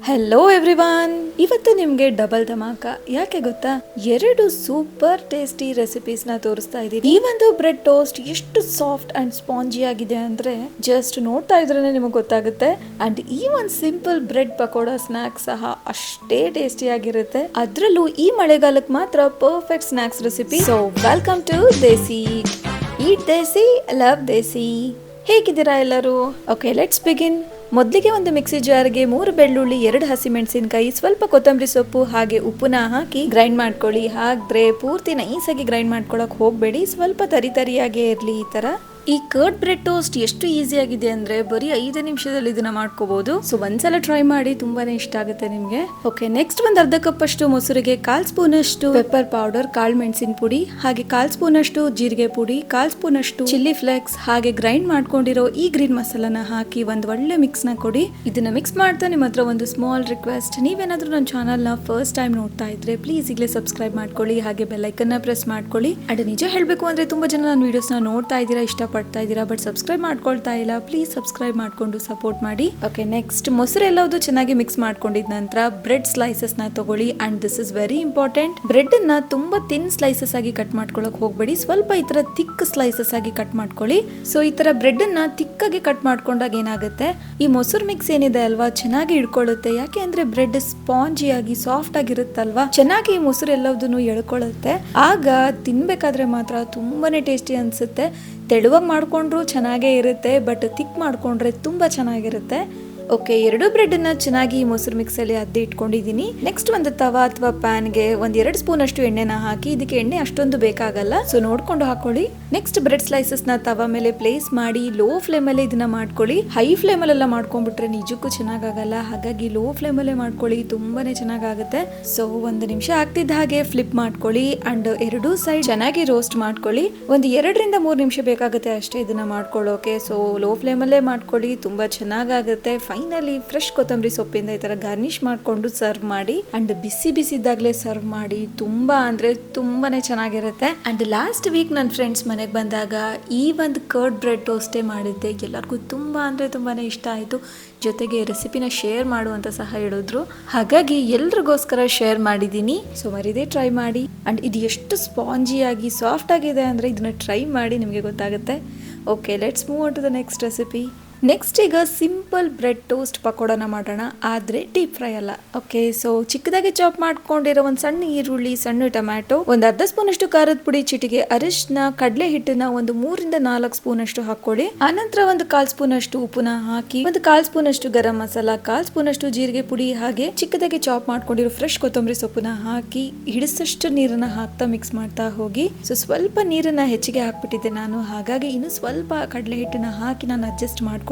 Hello everyone, ಇವತ್ತು ನಿಮ್ಗೆ double dhamaka. ಯಾಕೆ ಗೊತ್ತಾ? 2 ಸೂಪರ್ ಟೇಸ್ಟಿ ರೆಸಿಪೀಸ್ ನ ತೋರಿಸ್ತಾ ಇದ್ದೀನಿ. ಈ ಒಂದು ಬ್ರೆಡ್ ಟೋಸ್ಟ್ ಎಷ್ಟು ಸಾಫ್ಟ್ ಅಂಡ್ ಸ್ಪಾಂಜಿ ಆಗಿದೆ ಅಂದ್ರೆ ಜಸ್ಟ್ ನೋಡ್ತಾ ಇದ್ರೇನೆ ನಿಮಗೆ ಗೊತ್ತಾಗುತ್ತೆ. ಅಂಡ್ ಈ ಒಂದು ಸಿಂಪಲ್ ಬ್ರೆಡ್ ಪಕೋಡಾ ಸ್ನಾಕ್ಸ್ ಸಹ ಅಷ್ಟೇ ಟೇಸ್ಟಿ ಆಗಿರುತ್ತೆ. ಅದ್ರಲ್ಲೂ ಈ ಮಳೆಗಾಲಕ್ಕೆ ಮಾತ್ರ perfect snacks recipe. So welcome to Desi. Eat Desi, love Desi. ಹೇಗಿದ್ದೀರಾ ಎಲ್ಲರೂ? Okay, let's begin. ಮೊದಲಿಗೆ ಒಂದು ಮಿಕ್ಸಿ ಜಾರ್ಗೆ 3 ಬೆಳ್ಳುಳ್ಳಿ, 2 ಹಸಿಮೆಣಸಿನಕಾಯಿ, ಸ್ವಲ್ಪ ಕೊತ್ತಂಬರಿ ಸೊಪ್ಪು ಹಾಗೆ ಉಪ್ಪುನ ಹಾಕಿ ಗ್ರೈಂಡ್ ಮಾಡ್ಕೊಳ್ಳಿ. ಹಾಕ್ದ್ರೆ ಪೂರ್ತಿ ನೈಸಾಗಿ ಗ್ರೈಂಡ್ ಮಾಡ್ಕೊಳಕ್ ಹೋಗ್ಬೇಡಿ, ಸ್ವಲ್ಪ ತರಿಯಾಗೇ ಇರ್ಲಿ. ಈ ತರ ಈ ಕರ್ಡ್ ಬ್ರೆಡ್ ಟೋಸ್ಟ್ ಎಷ್ಟು ಈಸಿ ಆಗಿದೆ ಅಂದ್ರೆ ಬರೀ 5 ನಿಮಿಷದಲ್ಲಿ ಇದನ್ನ ಮಾಡ್ಕೋಬಹುದು. ಸೊ ಒಂದ್ಸಲ ಟ್ರೈ ಮಾಡಿ, ತುಂಬಾನೇ ಇಷ್ಟ ಆಗುತ್ತೆ ನಿಮ್ಗೆ. ಓಕೆ, ನೆಕ್ಸ್ಟ್ ಒಂದು ಅರ್ಧ ಕಪ್ ಅಷ್ಟು ಮೊಸರಿಗೆ 1/4 ಸ್ಪೂನ್ ಅಷ್ಟು ಪೆಪ್ಪರ್ ಪೌಡರ್, ಕಾಳು ಮೆಣಸಿನ ಪುಡಿ, ಹಾಗೆ 1/4 ಸ್ಪೂನ್ ಅಷ್ಟು ಜೀರಿಗೆ ಪುಡಿ, 1/4 ಸ್ಪೂನ್ ಅಷ್ಟು ಚಿಲ್ಲಿ ಫ್ಲೇಕ್ಸ್, ಹಾಗೆ ಗ್ರೈಂಡ್ ಮಾಡ್ಕೊಂಡಿರೋ ಈ ಗ್ರೀನ್ ಮಸಾಲಾನ ಹಾಕಿ ಒಂದ್ ಒಳ್ಳೆ ಮಿಕ್ಸ್ ನ ಕೊಡಿ. ಇದನ್ನ ಮಿಕ್ಸ್ ಮಾಡ್ತಾ ನಿಮ್ಮ ಹತ್ರ ಒಂದು ಸ್ಮಾಲ್ ರಿಕ್ವೆಸ್ಟ್, ನೀವೇನಾದ್ರೂ ನನ್ನ ಚಾನಲ್ ನ ಫಸ್ಟ್ ಟೈಮ್ ನೋಡ್ತಾ ಇದ್ರೆ ಪ್ಲೀಸ್ ಈಗಲೇ ಸಬ್ಸ್ಕ್ರೈಬ್ ಮಾಡ್ಕೊಳ್ಳಿ, ಹಾಗೆ ಬೆಲ್ ಐಕನ್ ನ ಪ್ರೆಸ್ ಮಾಡ್ಕೊಳ್ಳಿ. ಅಂಡ್ ನಿಜ ಹೇಳ್ಬೇಕು ಅಂದ್ರೆ ತುಂಬಾ ಜನ ನನ್ನ ವಿಡಿಯೋಸ್ ನ ನೋಡ್ತಾ ಇದ್ದೀರಾ, ಇಷ್ಟಪಡ್ತಾ ಇದ್ದೀರಾ, ಬಟ್ ಸಬ್ಸ್ಕ್ರೈಬ್ ಮಾಡ್ಕೊಳ್ತಾ ಇಲ್ಲ. ಪ್ಲೀಸ್ ಸಬ್ಸ್ಕ್ರೈಬ್ ಮಾಡ್ಕೊಂಡು ಸಪೋರ್ಟ್ ಮಾಡಿ. ಓಕೆ, ನೆಕ್ಸ್ಟ್ ಮೊಸರು ಎಲ್ಲವುದು ಚೆನ್ನಾಗಿ ಮಿಕ್ಸ್ ಮಾಡ್ಕೊಂಡಿದ ನಂತರ ಬ್ರೆಡ್ ಸ್ಲೈಸಸ್ ನ ತಗೊಳ್ಳಿ. And this is very important. Bread ಅನ್ನ ತುಂಬಾ ಥಿನ್ ಸ್ಲೈಸಸ್ ಆಗಿ ಕಟ್ ಮಾಡ್ಕೊಳಕ್ ಹೋಗ್ಬೇಡಿ, ಸ್ವಲ್ಪ ಈ ತರ ಥಿಕ್ ಸ್ಲೈಸಸ್ ಆಗಿ ಕಟ್ ಮಾಡ್ಕೊಳ್ಳಿ. ಸೊ ಈ ತರ ಬ್ರೆಡ್ ಅನ್ನ ಥಿಕ್ ಆಗಿ ಕಟ್ ಮಾಡ್ಕೊಂಡಾಗ ಏನಾಗುತ್ತೆ, ಈ ಮೊಸರು ಮಿಕ್ಸ್ ಏನಿದೆ ಅಲ್ವಾ ಚೆನ್ನಾಗಿ ಹಿಡ್ಕೊಳ್ಳುತ್ತೆ. ಯಾಕೆ ಅಂದ್ರೆ ಬ್ರೆಡ್ ಸ್ಪಾಂಜಿ ಆಗಿ ಸಾಫ್ಟ್ ಆಗಿರುತ್ತಲ್ವಾ, ಚೆನ್ನಾಗಿ ಈ ಮೊಸರು ಎಲ್ಲದನ್ನು ಎಳ್ಕೊಳ್ಳುತ್ತೆ. ಆಗ ತಿನ್ಬೇಕಾದ್ರೆ ಮಾತ್ರ ತುಂಬಾನೇ ಟೇಸ್ಟಿ ಅನ್ಸುತ್ತೆ. ತೆಳುವಾಗಿ ಮಾಡ್ಕೊಂಡ್ರು ಚೆನ್ನಾಗೇ ಇರುತ್ತೆ, ಬಟ್ ಥಿಕ್ ಮಾಡ್ಕೊಂಡ್ರೆ ತುಂಬಾ ಚೆನ್ನಾಗಿರುತ್ತೆ. ಓಕೆ, 2 ಬ್ರೆಡ್ ಅನ್ನ ಚೆನ್ನಾಗಿ ಮೊಸರು ಮಿಕ್ಸ್ ಅಲ್ಲಿ ಅದ್ದಿ ಇಟ್ಕೊಂಡಿದೀನಿ. ನೆಕ್ಸ್ಟ್ ಒಂದು ತವಾ ಅಥವಾ ಪ್ಯಾನ್ಗೆ 2 ಸ್ಪೂನ್ ಅಷ್ಟು ಎಣ್ಣೆನ ಹಾಕಿ, ಇದಕ್ಕೆ ಎಣ್ಣೆ ಅಷ್ಟೊಂದು ಬೇಕಾಗಲ್ಲ, ಸೊ ನೋಡ್ಕೊಂಡು ಹಾಕೊಳ್ಳಿ. ನೆಕ್ಸ್ಟ್ ಬ್ರೆಡ್ ಸ್ಲೈಸಸ್ ನ ತವಾ ಮೇಲೆ ಪ್ಲೇಸ್ ಮಾಡಿ ಲೋ ಫ್ಲೇಮ್ ಅಲ್ಲಿ ಇದನ್ನ ಮಾಡ್ಕೊಳ್ಳಿ. ಹೈ ಫ್ಲೇಮ್ ಅಲ್ಲೆಲ್ಲ ಮಾಡ್ಕೊಂಡ್ಬಿಟ್ರೆ ನಿಜಕ್ಕೂ ಚೆನ್ನಾಗಲ್ಲ, ಹಾಗಾಗಿ ಲೋ ಫ್ಲೇಮ್ ಅಲ್ಲೇ ಮಾಡ್ಕೊಳ್ಳಿ, ತುಂಬಾನೇ ಚೆನ್ನಾಗಾಗುತ್ತೆ. ಸೊ 1 ನಿಮಿಷ ಆಗ್ತಿದ್ದ ಹಾಗೆ ಫ್ಲಿಪ್ ಮಾಡ್ಕೊಳ್ಳಿ. ಅಂಡ್ 2 ಸೈಡ್ ಚೆನ್ನಾಗಿ ರೋಸ್ಟ್ ಮಾಡ್ಕೊಳ್ಳಿ. 2 ರಿಂದ 3 ನಿಮಿಷ ಬೇಕಾಗುತ್ತೆ ಅಷ್ಟೇ ಇದನ್ನ ಮಾಡ್ಕೊಳ್ಳೋಕೆ. ಸೊ ಲೋ ಫ್ಲೇಮ್ ಅಲ್ಲೇ ಮಾಡ್ಕೊಳ್ಳಿ, ತುಂಬಾ ಚೆನ್ನಾಗಾಗುತ್ತೆ. ಫೈನಲಿ ಫ್ರೆಶ್ ಕೊತ್ತಂಬರಿ ಸೊಪ್ಪಿಂದ ಈ ತರ ಗಾರ್ನಿಶ್ ಮಾಡ್ಕೊಂಡು ಸರ್ವ್ ಮಾಡಿ. ಅಂಡ್ ಬಿಸಿ ಬಿಸಿ ಇದ್ದಾಗಲೇ ಸರ್ವ್ ಮಾಡಿ, ತುಂಬಾ ಅಂದ್ರೆ ತುಂಬಾನೇ ಚೆನ್ನಾಗಿರುತ್ತೆ. ಅಂಡ್ ಲಾಸ್ಟ್ ವೀಕ್ ನನ್ನ ಫ್ರೆಂಡ್ಸ್ ಮನೆಗೆ ಬಂದಾಗ ಈ ಒಂದು ಕರ್ಡ್ ಬ್ರೆಡ್ ಟೋಸ್ಟೇ ಮಾಡಿದ್ದೆ. ಎಲ್ಲರಿಗೂ ತುಂಬಾ ಅಂದ್ರೆ ತುಂಬಾನೇ ಇಷ್ಟ ಆಯ್ತು. ಜೊತೆಗೆ ರೆಸಿಪಿನ ಶೇರ್ ಮಾಡು ಅಂತ ಸಹ ಹೇಳಿದ್ರು, ಹಾಗಾಗಿ ಎಲ್ರಿಗೋಸ್ಕರ ಶೇರ್ ಮಾಡಿದ್ದೀನಿ. ಸೊ ಮರಿದೇ ಟ್ರೈ ಮಾಡಿ. ಅಂಡ್ ಇದು ಎಷ್ಟು ಸ್ಪಾಂಜಿಯಾಗಿ ಸಾಫ್ಟ್ ಆಗಿದೆ ಅಂದ್ರೆ ಇದನ್ನ ಟ್ರೈ ಮಾಡಿ, ನಿಮಗೆ ಗೊತ್ತಾಗುತ್ತೆ. Okay, let's move on to the next recipe. Next ಈಗ ಸಿಂಪಲ್ ಬ್ರೆಡ್ ಟೋಸ್ಟ್ ಪಕೋಡನ ಮಾಡೋಣ, ಆದರೆ ಡೀಪ್ ಫ್ರೈ ಅಲ್ಲ. ಓಕೆ, ಸೊ ಚಿಕ್ಕದಾಗಿ ಚಾಪ್ ಮಾಡ್ಕೊಂಡಿರೋ ಒಂದು ಸಣ್ಣ ಈರುಳ್ಳಿ, ಸಣ್ಣ ಟೊಮ್ಯಾಟೊ, ಒಂದು ಅರ್ಧ ಸ್ಪೂನ್ ಅಷ್ಟು ಖಾರದ ಪುಡಿ, ಚಿಟಿಗೆ ಅರಿಶಿನ, ಕಡಲೆ ಹಿಟ್ಟನ್ನ 3 ರಿಂದ 4 ಸ್ಪೂನ್ ಅಷ್ಟು ಹಾಕೊಳ್ಳಿ. ಆನಂತರ 1/4 ಸ್ಪೂನ್ ಅಷ್ಟು ಉಪ್ಪುನ ಹಾಕಿ, 1/4 ಸ್ಪೂನ್ ಅಷ್ಟು ಗರಂ ಮಸಾಲ, 1/4 ಸ್ಪೂನ್ ಅಷ್ಟು ಜೀರಿಗೆ ಪುಡಿ, ಹಾಗೆ ಚಿಕ್ಕದಾಗಿ ಚಾಪ್ ಮಾಡ್ಕೊಂಡಿರೋ ಫ್ರೆಶ್ ಕೊತ್ತಂಬರಿ ಸೊಪ್ಪುನ ಹಾಕಿ ಹಿಡಿಸಷ್ಟು ನೀರನ್ನ ಹಾಕ್ತಾ ಮಿಕ್ಸ್ ಮಾಡ್ತಾ ಹೋಗಿ. ಸೊ ಸ್ವಲ್ಪ ನೀರನ್ನ ಹೆಚ್ಚಿಗೆ ಹಾಕ್ಬಿಟ್ಟಿದ್ದೆ ನಾನು, ಹಾಗಾಗಿ ಇನ್ನು ಸ್ವಲ್ಪ ಕಡಲೆ ಹಿಟ್ಟನ್ನ ಹಾಕಿ ನಾನು ಅಡ್ಜಸ್ಟ್ ಮಾಡ್ಕೊಂಡಿದ್ದೀನಿ.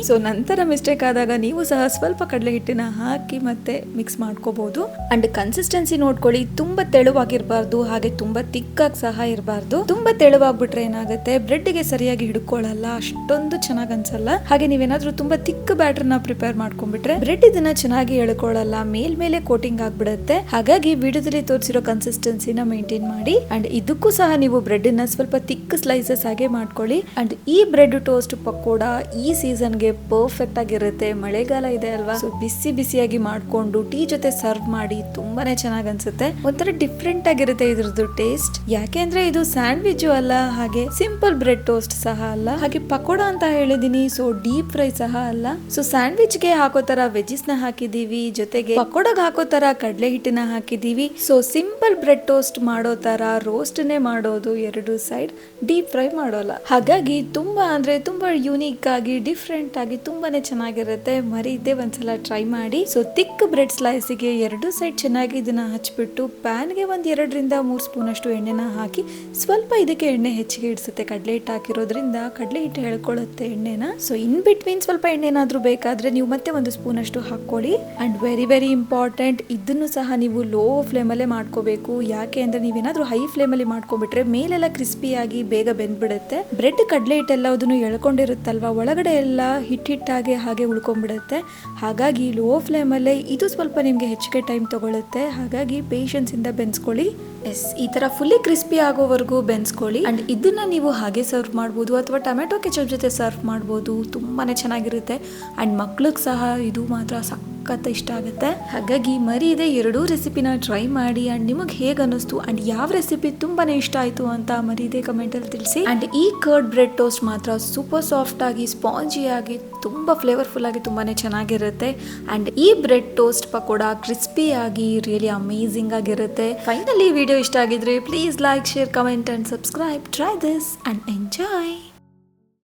ಸೊ ನಂತರ ಮಿಸ್ಟೇಕ್ ಆದಾಗ ನೀವು ಸಹ ಸ್ವಲ್ಪ ಕಡಲೆ ಹಿಟ್ಟನ್ನ ಹಾಕಿ ಮತ್ತೆ ಮಿಕ್ಸ್ ಮಾಡ್ಕೋಬಹುದು. ಅಂಡ್ ಕನ್ಸಿಸ್ಟೆನ್ಸಿ ನೋಡ್ಕೊಳ್ಳಿ, ತುಂಬಾ ತೆಳುವಾಗಿರ್ಬಾರ್ದು, ಹಾಗೆ ತುಂಬಾ ತಿಕ್ಕಾಗಿ ಸಹ ಇರಬಾರ್ದು. ತುಂಬಾ ತೆಳುವಾಗ್ಬಿಟ್ರೆ ಏನಾಗುತ್ತೆ, ಬ್ರೆಡ್ ಗೆ ಸರಿಯಾಗಿ ಹಿಡ್ಕೊಳ್ಳಲ್ಲ, ಅಷ್ಟೊಂದು ಚೆನ್ನಾಗ್ ಅನ್ಸಲ್ಲ. ಹಾಗೆ ನೀವೇನಾದ್ರೂ ತುಂಬಾ ತಿಕ್ ಬ್ಯಾಟರ್ ನ ಪ್ರಿಪೇರ್ ಮಾಡ್ಕೊಂಡ್ಬಿಟ್ರೆ ಬ್ರೆಡ್ ಇದನ್ನ ಚೆನ್ನಾಗಿ ಎಳ್ಕೊಳ್ಳಲ್ಲ, ಮೇಲ್ಮೇಲೆ ಕೋಟಿಂಗ್ ಆಗ್ಬಿಡುತ್ತೆ. ಹಾಗಾಗಿ ವಿಡಿಯೋದಲ್ಲಿ ತೋರಿಸಿರೋ ಕನ್ಸಿಸ್ಟೆನ್ಸಿನ ಮೇಂಟೈನ್ ಮಾಡಿ. ಅಂಡ್ ಇದಕ್ಕೂ ಸಹ ನೀವು ಬ್ರೆಡ್ ನ ಸ್ವಲ್ಪ ತಿಕ್ ಸ್ಲೈಸಸ್ ಆಗಿ ಮಾಡ್ಕೊಳ್ಳಿ. ಅಂಡ್ ಈ ಬ್ರೆಡ್ ಟೋಸ್ಟ್ ಪಕೋಡಾ ಈ ಸೀಸನ್ಗೆ ಪರ್ಫೆಕ್ಟ್ ಆಗಿರುತ್ತೆ. ಮಳೆಗಾಲ ಇದೆ ಅಲ್ವಾ, ಸೊ ಬಿಸಿ ಬಿಸಿಯಾಗಿ ಮಾಡ್ಕೊಂಡು ಟೀ ಜೊತೆ ಸರ್ವ್ ಮಾಡಿ, ತುಂಬಾನೇ ಚೆನ್ನಾಗ್ ಅನ್ಸುತ್ತೆ. ಒಂಥರ ಡಿಫ್ರೆಂಟ್ ಆಗಿರುತ್ತೆ ಇದ್ರದ್ದು ಟೇಸ್ಟ್. ಯಾಕೆ ಅಂದ್ರೆ ಇದು ಸ್ಯಾಂಡ್ವಿಚ್ ಅಲ್ಲ, ಹಾಗೆ ಸಿಂಪಲ್ ಬ್ರೆಡ್ ಟೋಸ್ಟ್ ಸಹ ಅಲ್ಲ, ಹಾಗೆ ಪಕೋಡಾ ಅಂತ ಹೇಳಿದೀನಿ, ಸೊ ಡೀಪ್ ಫ್ರೈ ಸಹ ಅಲ್ಲ. ಸೊ ಸ್ಯಾಂಡ್ವಿಚ್ ಗೆ ಹಾಕೋ ತರ ವೆಜಿಸ್ ನ ಹಾಕಿದೀವಿ, ಜೊತೆಗೆ ಪಕೋಡಾಗ ಹಾಕೋ ತರ ಕಡಲೆ ಹಿಟ್ಟನ್ನ ಹಾಕಿದೀವಿ. ಸೊ ಸಿಂಪಲ್ ಬ್ರೆಡ್ ಟೋಸ್ಟ್ ಮಾಡೋ ತರ ರೋಸ್ಟ್ ನೇ ಮಾಡೋದು, 2 ಸೈಡ್ ಡೀಪ್ ಫ್ರೈ ಮಾಡೋಲ್ಲ. ಹಾಗಾಗಿ ತುಂಬಾ ಅಂದ್ರೆ ತುಂಬಾ ಯೂನಿಕ್ ಆಗಿ ಡಿಫ್ರೆಂಟ್ ಆಗಿ ತುಂಬಾನೇ ಚೆನ್ನಾಗಿರುತ್ತೆ. ಮರಿದೇ ಒಂದ್ಸಲ ಟ್ರೈ ಮಾಡಿ. ಸೊ ತಿಕ್ ಬ್ರೆಡ್ ಸ್ಲೈಸಿಗೆ 2 ಸೈಡ್ ಚೆನ್ನಾಗಿ ಇದನ್ನ ಹಚ್ಬಿಟ್ಟು ಪ್ಯಾನ್ಗೆ 2 ರಿಂದ 3 ಸ್ಪೂನ್ ಅಷ್ಟು ಎಣ್ಣೆನ ಹಾಕಿ, ಸ್ವಲ್ಪ ಇದಕ್ಕೆ ಎಣ್ಣೆ ಹೆಚ್ಚಿಗೆ ಇಡಿಸುತ್ತೆ. ಕಡಲೆ ಹಿಟ್ಟು ಹಾಕಿರೋದ್ರಿಂದ ಕಡಲೆ ಹಿಟ್ಟು ಹೇಳ್ಕೊಳ್ಳುತ್ತೆ ಎಣ್ಣೆನ. ಸೊ ಇನ್ ಬಿಟ್ವೀನ್ ಸ್ವಲ್ಪ ಎಣ್ಣೆನಾದ್ರೂ ಬೇಕಾದ್ರೆ ನೀವು ಮತ್ತೆ 1 ಸ್ಪೂನ್ ಅಷ್ಟು ಹಾಕೊಳ್ಳಿ. ಅಂಡ್ ವೆರಿ ವೆರಿ ಇಂಪಾರ್ಟೆಂಟ್, ಇದನ್ನು ಸಹ ನೀವು ಲೋ ಫ್ಲೇಮ್ ಅಲ್ಲೇ ಮಾಡ್ಕೋಬೇಕು. ಯಾಕೆ ಅಂದ್ರೆ ನೀವೇನಾದ್ರೂ ಹೈ ಫ್ಲೇಮ್ ಅಲ್ಲಿ ಮಾಡ್ಕೊಂಡ್ಬಿಟ್ರೆ ಮೇಲೆಲ್ಲ ಕ್ರಿಸ್ಪಿಯಾಗಿ ಬೇಗ ಬೆಂದ್ಬಿಡುತ್ತೆ. ಬ್ರೆಡ್ ಕಡಲೆ ಹಿಟ್ಟು ಎಲ್ಲದನ್ನು ಎಳ್ಕೊಂಡಿರುತ್ತಲ್ವಾ, ಒಳಗಡೆ ಎಲ್ಲ ಹಿಟ್ಟಾಗಿ ಹಾಗೆ ಉಳ್ಕೊಂಡ್ಬಿಡುತ್ತೆ. ಹಾಗಾಗಿ ಲೋ ಫ್ಲೇಮ್ ಅಲ್ಲೇ ಇದು ಸ್ವಲ್ಪ ನಿಮ್ಗೆ ಹೆಚ್ಚಿಗೆ ಟೈಮ್ ತಗೊಳುತ್ತೆ, ಹಾಗಾಗಿ ಪೇಷನ್ಸ್ ಇಂದ ಬೆನ್ಸ್ಕೊಳ್ಳಿ. ಎಸ್, ಈ ತರ ಫುಲ್ಲಿ ಕ್ರಿಸ್ಪಿ ಆಗೋವರೆಗೂ ಬೆನ್ಸ್ಕೊಳ್ಳಿ. ಅಂಡ್ ಇದನ್ನ ನೀವು ಹಾಗೆ ಸರ್ವ್ ಮಾಡ್ಬೋದು ಅಥವಾ ಟೊಮೆಟೊ ಕೆಚಪ್ ಜೊತೆ ಸರ್ವ್ ಮಾಡ್ಬೋದು, ತುಂಬಾನೇ ಚೆನ್ನಾಗಿರುತ್ತೆ. ಅಂಡ್ ಮಕ್ಳಿಗೆ ಸಹ ಇದು ಮಾತ್ರ ಸಖತ್ ಇಷ್ಟ ಆಗುತ್ತೆ. ಹಾಗಾಗಿ ಮರೀದೆ ಎರಡೂ ರೆಸಿಪಿನ ಟ್ರೈ ಮಾಡಿ ಅಂಡ್ ನಿಮಗೆ ಹೇಗೆ ಅನ್ನಿಸ್ತು ಅಂಡ್ ಯಾವ ರೆಸಿಪಿ ತುಂಬಾನೇ ಇಷ್ಟ ಆಯ್ತು ಅಂತ ಮರೀದೆ ಕಮೆಂಟ್ ಅಲ್ಲಿ ತಿಳಿಸಿ. ಅಂಡ್ ಈ ಕರ್ಡ್ ಬ್ರೆಡ್ ಟೋಸ್ಟ್ ಮಾತ್ರ ಸೂಪರ್ ಸಾಫ್ಟ್ ಆಗಿ ಸ್ಪಾಂಜಿ ಆಗಿ ತುಂಬಾ ಫ್ಲೇವರ್ಫುಲ್ ಆಗಿ ತುಂಬಾನೇ ಚೆನ್ನಾಗಿರುತ್ತೆ. ಅಂಡ್ ಈ ಬ್ರೆಡ್ ಟೋಸ್ಟ್ ಪಕೋಡ ಕ್ರಿಸ್ಪಿ ಆಗಿ ರಿಯಲಿ ಅಮೇಜಿಂಗ್ ಆಗಿರುತ್ತೆ. ಫೈನಲಿ ವಿಡಿಯೋ ಇಷ್ಟ ಆಗಿದ್ರೆ please like, share, comment and subscribe. Try this and enjoy.